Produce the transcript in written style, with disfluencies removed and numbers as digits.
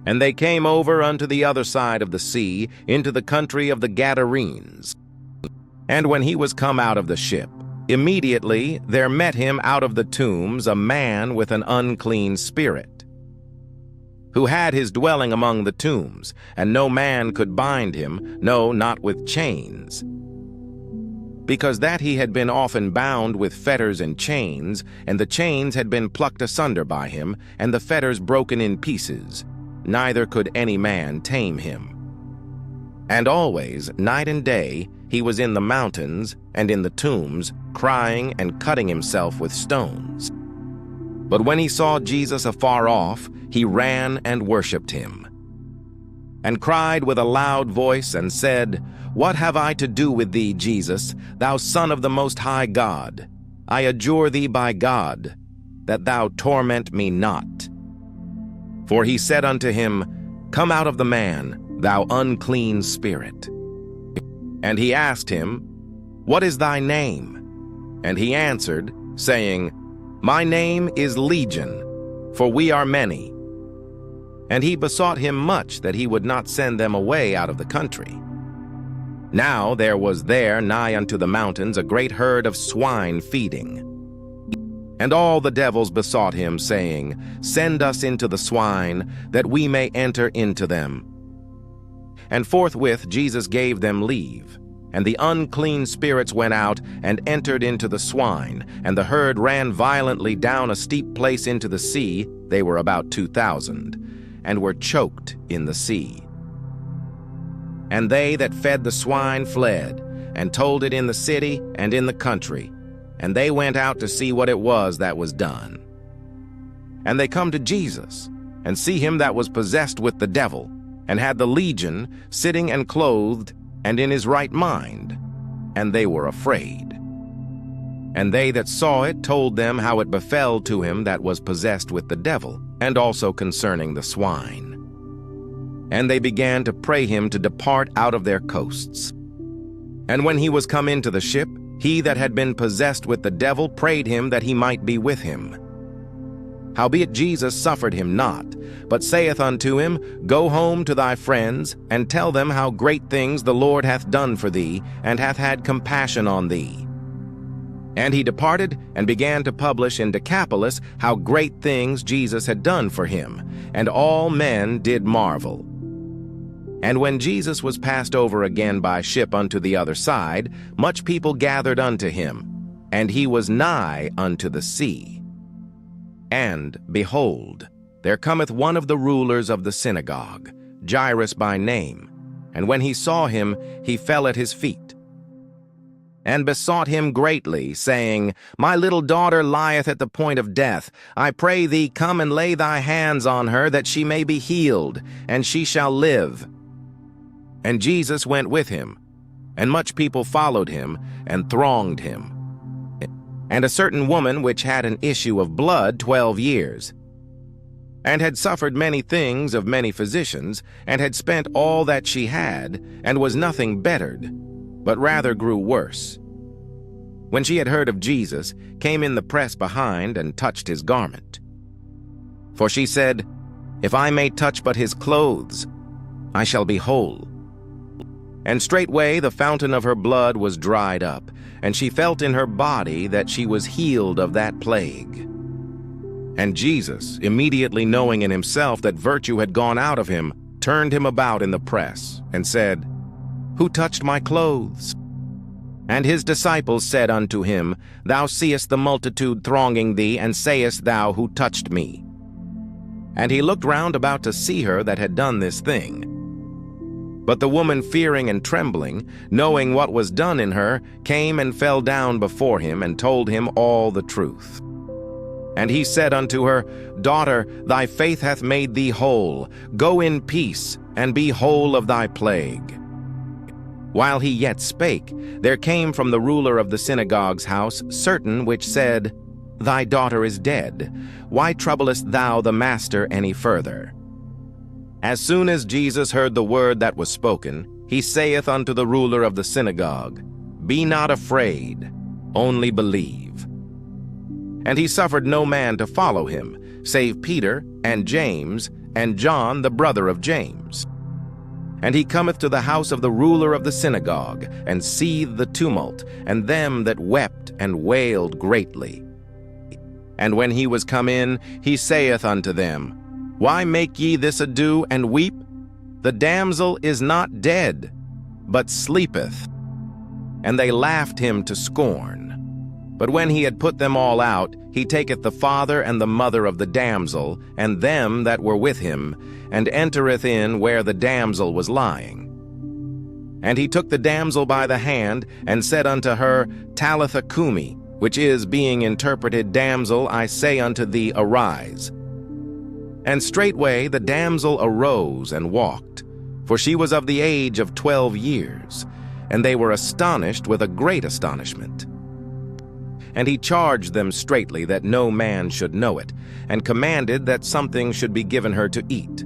And they came over unto the other side of the sea, into the country of the Gadarenes. And when he was come out of the ship, immediately there met him out of the tombs a man with an unclean spirit, who had his dwelling among the tombs, and no man could bind him, no, not with chains, because that he had been often bound with fetters and chains, and the chains had been plucked asunder by him, and the fetters broken in pieces, neither could any man tame him. And always, night and day, he was in the mountains and in the tombs, crying and cutting himself with stones. But when he saw Jesus afar off, he ran and worshipped him, and cried with a loud voice, and said, What have I to do with thee, Jesus, thou Son of the Most High God? I adjure thee by God, that thou torment me not. For he said unto him, Come out of the man, thou unclean spirit. And he asked him, What is thy name? And he answered, saying, My name is Legion, for we are many. And he besought him much that he would not send them away out of the country. Now there was there nigh unto the mountains a great herd of swine feeding. And all the devils besought him, saying, Send us into the swine, that we may enter into them. And forthwith Jesus gave them leave. And the unclean spirits went out and entered into the swine, and the herd ran violently down a steep place into the sea. They were about 2,000, and were choked in the sea. And they that fed the swine fled, and told it in the city and in the country. And they went out to see what it was that was done. And they come to Jesus, and see him that was possessed with the devil, and had the legion, sitting and clothed, and in his right mind. And they were afraid. And they that saw it told them how it befell to him that was possessed with the devil, and also concerning the swine. And they began to pray him to depart out of their coasts. And when he was come into the ship, he that had been possessed with the devil prayed him that he might be with him. Howbeit Jesus suffered him not, but saith unto him, Go home to thy friends, and tell them how great things the Lord hath done for thee, and hath had compassion on thee. And he departed, and began to publish in Decapolis how great things Jesus had done for him, and all men did marvel. And when Jesus was passed over again by ship unto the other side, much people gathered unto him, and he was nigh unto the sea. And, behold, there cometh one of the rulers of the synagogue, Jairus by name, and when he saw him, he fell at his feet, and besought him greatly, saying, My little daughter lieth at the point of death. I pray thee, come and lay thy hands on her, that she may be healed, and she shall live. And Jesus went with him, and much people followed him, and thronged him. And a certain woman which had an issue of blood 12 years, and had suffered many things of many physicians, and had spent all that she had, and was nothing bettered, but rather grew worse, when she had heard of Jesus, came in the press behind, and touched his garment. For she said, If I may touch but his clothes, I shall be whole. And straightway the fountain of her blood was dried up, and she felt in her body that she was healed of that plague. And Jesus, immediately knowing in himself that virtue had gone out of him, turned him about in the press, and said, Who touched my clothes? And his disciples said unto him, Thou seest the multitude thronging thee, and sayest thou, Who touched me? And he looked round about to see her that had done this thing. But the woman, fearing and trembling, knowing what was done in her, came and fell down before him, and told him all the truth. And he said unto her, Daughter, thy faith hath made thee whole. Go in peace, and be whole of thy plague. While he yet spake, there came from the ruler of the synagogue's house certain which said, Thy daughter is dead. Why troublest thou the master any further? As soon as Jesus heard the word that was spoken, he saith unto the ruler of the synagogue, Be not afraid, only believe. And he suffered no man to follow him, save Peter and James and John the brother of James. And he cometh to the house of the ruler of the synagogue, and seeth the tumult, and them that wept and wailed greatly. And when he was come in, he saith unto them, Why make ye this ado, and weep? The damsel is not dead, but sleepeth. And they laughed him to scorn. But when he had put them all out, he taketh the father and the mother of the damsel, and them that were with him, and entereth in where the damsel was lying. And he took the damsel by the hand, and said unto her, Talitha cumi, which is, being interpreted, Damsel, I say unto thee, arise. And straightway the damsel arose and walked, for she was of the age of 12 years, and they were astonished with a great astonishment. And he charged them straitly that no man should know it, and commanded that something should be given her to eat.